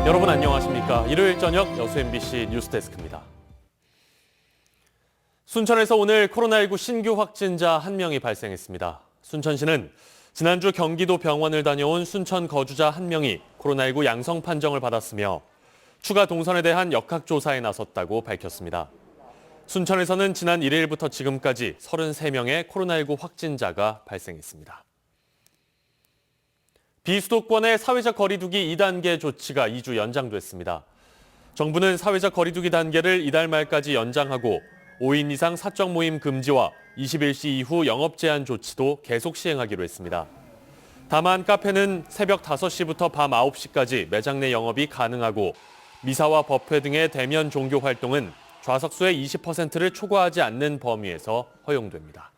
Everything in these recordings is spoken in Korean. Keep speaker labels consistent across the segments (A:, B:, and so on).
A: 여러분 안녕하십니까? 일요일 저녁 여수 MBC 뉴스데스크입니다. 순천에서 오늘 코로나19 신규 확진자 1명이 발생했습니다. 순천시는 지난주 경기도 병원을 다녀온 순천 거주자 1명이 코로나19 양성 판정을 받았으며 추가 동선에 대한 역학조사에 나섰다고 밝혔습니다. 순천에서는 지난 1일부터 지금까지 33명의 코로나19 확진자가 발생했습니다. 비수도권의 사회적 거리두기 2단계 조치가 2주 연장됐습니다. 정부는 사회적 거리두기 단계를 이달 말까지 연장하고 5인 이상 사적 모임 금지와 21시 이후 영업 제한 조치도 계속 시행하기로 했습니다. 다만 카페는 새벽 5시부터 밤 9시까지 매장 내 영업이 가능하고 미사와 법회 등의 대면 종교 활동은 좌석수의 20%를 초과하지 않는 범위에서 허용됩니다.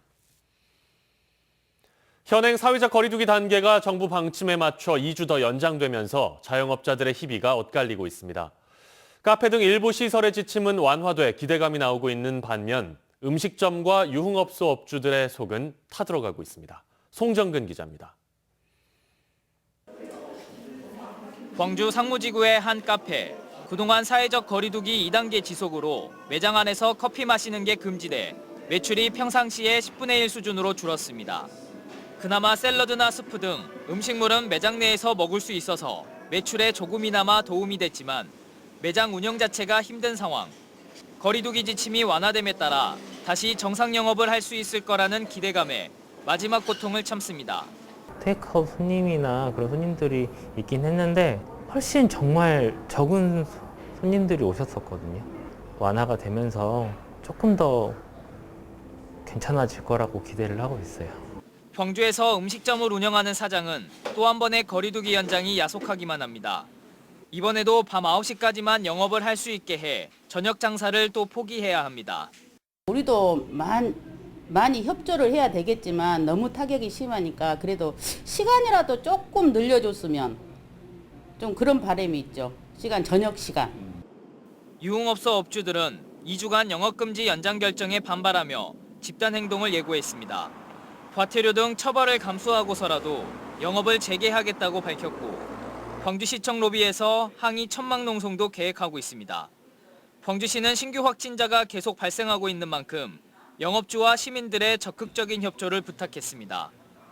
A: 현행 사회적 거리두기 단계가 정부 방침에 맞춰 2주 더 연장되면서 자영업자들의 희비가 엇갈리고 있습니다. 카페 등 일부 시설의 지침은 완화돼 기대감이 나오고 있는 반면 음식점과 유흥업소 업주들의 속은 타들어가고 있습니다. 송정근 기자입니다.
B: 광주 상무지구의 한 카페. 그동안 사회적 거리두기 2단계 지속으로 매장 안에서 커피 마시는 게 금지돼 매출이 평상시의 10분의 1 수준으로 줄었습니다. 그나마 샐러드나 스프 등 음식물은 매장 내에서 먹을 수 있어서 매출에 조금이나마 도움이 됐지만 매장 운영 자체가 힘든 상황. 거리두기 지침이 완화됨에 따라 다시 정상 영업을 할 수 있을 거라는 기대감에 마지막 고통을 참습니다.
C: 테이크아웃 손님이나 그런 손님들이 있긴 했는데 훨씬 정말 적은 손님들이 오셨었거든요. 완화가 되면서 조금 더 괜찮아질 거라고 기대를 하고 있어요.
B: 광주에서 음식점을 운영하는 사장은 또 한 번의 거리두기 연장이 야속하기만 합니다. 이번에도 밤 9시까지만 영업을 할 수 있게 해 저녁 장사를 또 포기해야 합니다.
D: 우리도 많이 협조를 해야 되겠지만 너무 타격이 심하니까 그래도 시간이라도 조금 늘려줬으면 좀 그런 바람이 있죠. 저녁 시간.
B: 유흥업소 업주들은 2주간 영업금지 연장 결정에 반발하며 집단 행동을 예고했습니다. 과태료 등 처벌을 감수하고서라도 영업을 재개하겠다고 밝혔고 광주시청 로비에서 항의 천막 농성도 계획하고 있습니다. 광주시는 신규 확진자가 계속 발생하고 있는 만큼 영업주와 시민들의 적극적인 협조를 부탁했습니다.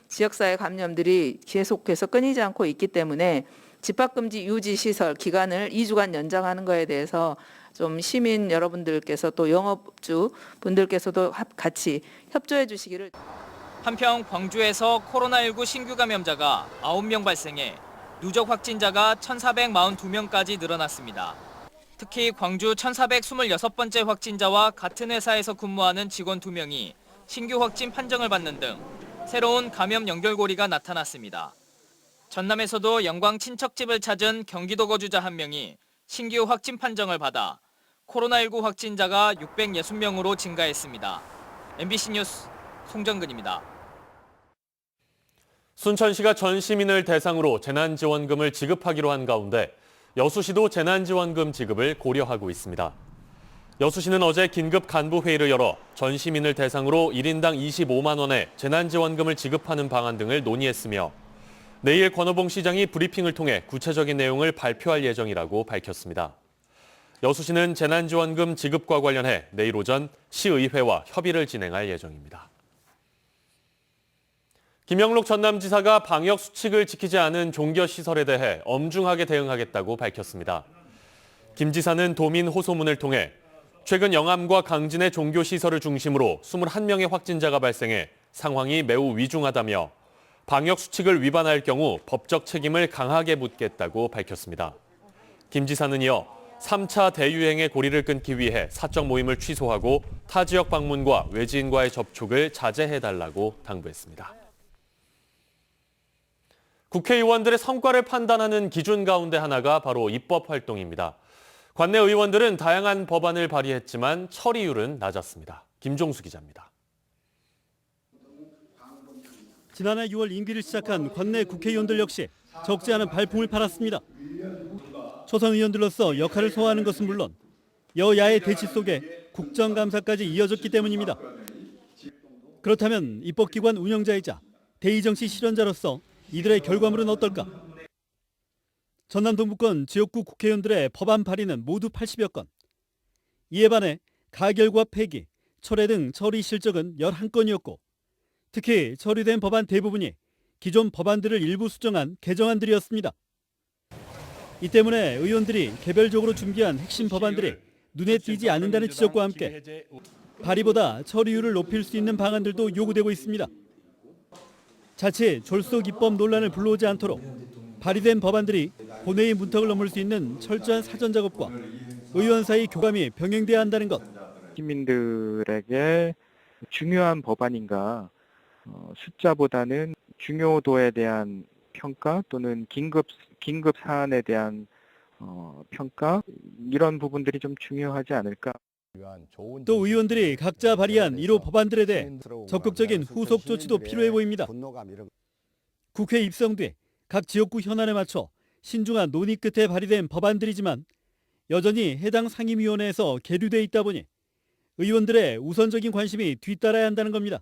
E: 지역사회 감염들이 계속해서 끊이지 않고 있기 때문에 집합금지 유지 시설 기간을 2주간 연장하는 거에 대해서 좀 시민 여러분들께서 또 영업주 분들께서도 같이 협조해 주시기를.
B: 한편 광주에서 코로나19 신규 감염자가 9명 발생해 누적 확진자가 1,442명까지 늘어났습니다. 특히 광주 1,426번째 확진자와 같은 회사에서 근무하는 직원 2명이 신규 확진 판정을 받는 등 새로운 감염 연결고리가 나타났습니다. 전남에서도 영광 친척집을 찾은 경기도 거주자 1명이 신규 확진 판정을 받아 코로나19 확진자가 660명으로 증가했습니다. MBC 뉴스 송정근입니다.
A: 순천시가 전 시민을 대상으로 재난지원금을 지급하기로 한 가운데 여수시도 재난지원금 지급을 고려하고 있습니다. 여수시는 어제 긴급 간부회의를 열어 전 시민을 대상으로 1인당 25만 원의 재난지원금을 지급하는 방안 등을 논의했으며 내일 권오봉 시장이 브리핑을 통해 구체적인 내용을 발표할 예정이라고 밝혔습니다. 여수시는 재난지원금 지급과 관련해 내일 오전 시의회와 협의를 진행할 예정입니다. 김영록 전남지사가 방역 수칙을 지키지 않은 종교시설에 대해 엄중하게 대응하겠다고 밝혔습니다. 김 지사는 도민 호소문을 통해 최근 영암과 강진의 종교시설을 중심으로 21명의 확진자가 발생해 상황이 매우 위중하다며 방역 수칙을 위반할 경우 법적 책임을 강하게 묻겠다고 밝혔습니다. 김 지사는 이어 3차 대유행의 고리를 끊기 위해 사적 모임을 취소하고 타 지역 방문과 외지인과의 접촉을 자제해달라고 당부했습니다. 국회의원들의 성과를 판단하는 기준 가운데 하나가 바로 입법 활동입니다. 관내 의원들은 다양한 법안을 발의했지만 처리율은 낮았습니다. 김종수 기자입니다.
F: 지난해 6월 임기를 시작한 관내 국회의원들 역시 적지 않은 발품을 팔았습니다. 초선 의원들로서 역할을 소화하는 것은 물론 여야의 대치 속에 국정감사까지 이어졌기 때문입니다. 그렇다면 입법기관 운영자이자 대의정치 실현자로서 이들의 결과물은 어떨까? 전남 동부권 지역구 국회의원들의 법안 발의는 모두 80여 건. 이에 반해 가결과 폐기, 철회 등 처리 실적은 11건이었고 특히 처리된 법안 대부분이 기존 법안들을 일부 수정한 개정안들이었습니다. 이 때문에 의원들이 개별적으로 준비한 핵심 법안들이 눈에 띄지 않는다는 지적과 함께 발의보다 처리율을 높일 수 있는 방안들도 요구되고 있습니다. 자칫 졸속 입법 논란을 불러오지 않도록 발의된 법안들이 본회의 문턱을 넘을 수 있는 철저한 사전 작업과 의원 사이 교감이 병행돼야 한다는 것.
G: 시민들에게 중요한 법안인가 숫자보다는 중요도에 대한 평가 또는 긴급 사안에 대한 평가 이런 부분들이 좀 중요하지 않을까.
F: 또 의원들이 각자 발의한 1호 법안들에 대해 적극적인 후속 조치도 필요해 보입니다. 국회 입성 뒤 각 지역구 현안에 맞춰 신중한 논의 끝에 발의된 법안들이지만 여전히 해당 상임위원회에서 계류돼 있다 보니 의원들의 우선적인 관심이 뒤따라야 한다는 겁니다.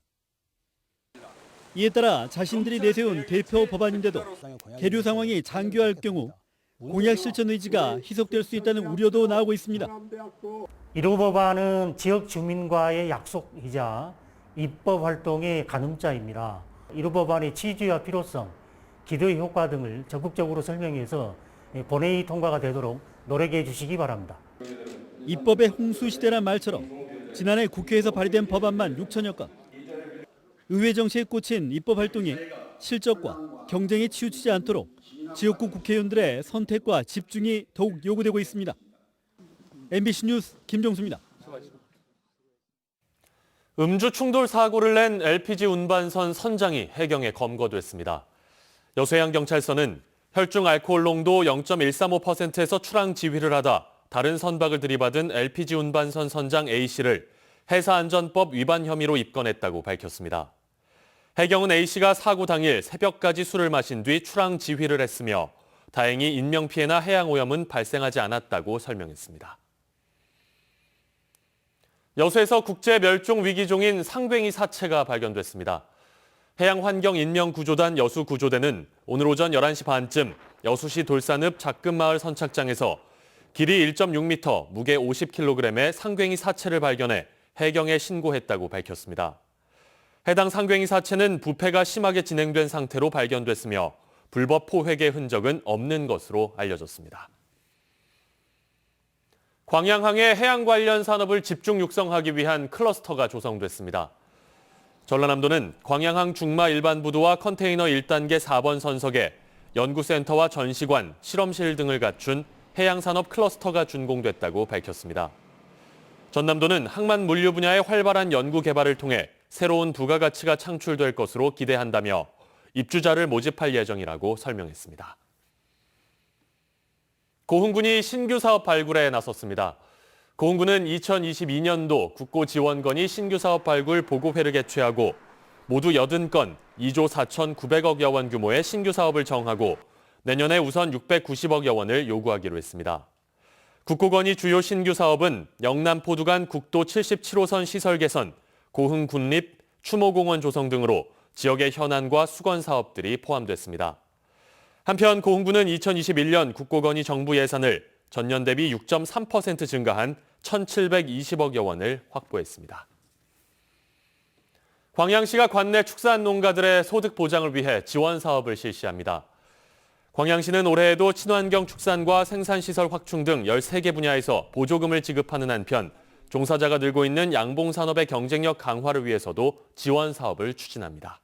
F: 이에 따라 자신들이 내세운 대표 법안인데도 계류 상황이 장기화할 경우 공약 실천 의지가 희석될 수 있다는 우려도 나오고 있습니다.
H: 1호 법안은 지역 주민과의 약속이자 입법 활동의 가늠자입니다. 1호 법안의 취지와 필요성, 기도의 효과 등을 적극적으로 설명해서 본회의 통과가 되도록 노력해 주시기 바랍니다.
F: 입법의 홍수 시대란 말처럼 지난해 국회에서 발의된 법안만 6천여 건. 의회 정치에 꽂힌 입법 활동이 실적과 경쟁에 치우치지 않도록 지역구 국회의원들의 선택과 집중이 더욱 요구되고 있습니다. MBC 뉴스 김종수입니다.
A: 음주 충돌 사고를 낸 LPG 운반선 선장이 해경에 검거됐습니다. 여수해양경찰서는 혈중 알코올 농도 0.135%에서 출항 지휘를 하다 다른 선박을 들이받은 LPG 운반선 선장 A씨를 해사안전법 위반 혐의로 입건했다고 밝혔습니다. 해경은 A씨가 사고 당일 새벽까지 술을 마신 뒤 출항 지휘를 했으며 다행히 인명피해나 해양오염은 발생하지 않았다고 설명했습니다. 여수에서 국제멸종위기종인 상괭이 사체가 발견됐습니다. 해양환경인명구조단 여수구조대는 오늘 오전 11시 반쯤 여수시 돌산읍 작금마을 선착장에서 길이 1.6m, 무게 50kg의 상괭이 사체를 발견해 해경에 신고했다고 밝혔습니다. 해당 상괭이 사체는 부패가 심하게 진행된 상태로 발견됐으며 불법 포획의 흔적은 없는 것으로 알려졌습니다. 광양항의 해양 관련 산업을 집중 육성하기 위한 클러스터가 조성됐습니다. 전라남도는 광양항 중마 일반부두와 컨테이너 1단계 4번 선석에 연구센터와 전시관, 실험실 등을 갖춘 해양산업 클러스터가 준공됐다고 밝혔습니다. 전남도는 항만 물류 분야의 활발한 연구 개발을 통해 새로운 부가가치가 창출될 것으로 기대한다며 입주자를 모집할 예정이라고 설명했습니다. 고흥군이 신규 사업 발굴에 나섰습니다. 고흥군은 2022년도 국고지원건이 신규 사업 발굴 보고회를 개최하고 모두 80건 2조 4,900억여 원 규모의 신규 사업을 정하고 내년에 우선 690억여 원을 요구하기로 했습니다. 국고건이 주요 신규 사업은 영남 포두간 국도 77호선 시설 개선, 고흥 군립 추모공원 조성 등으로 지역의 현안과 수건 사업들이 포함됐습니다. 한편 고흥군은 2021년 국고건이 정부 예산을 전년 대비 6.3% 증가한 1,720억여 원을 확보했습니다. 광양시가 관내 축산농가들의 소득 보장을 위해 지원 사업을 실시합니다. 광양시는 올해에도 친환경 축산과 생산시설 확충 등 13개 분야에서 보조금을 지급하는 한편 종사자가 늘고 있는 양봉산업의 경쟁력 강화를 위해서도 지원 사업을 추진합니다.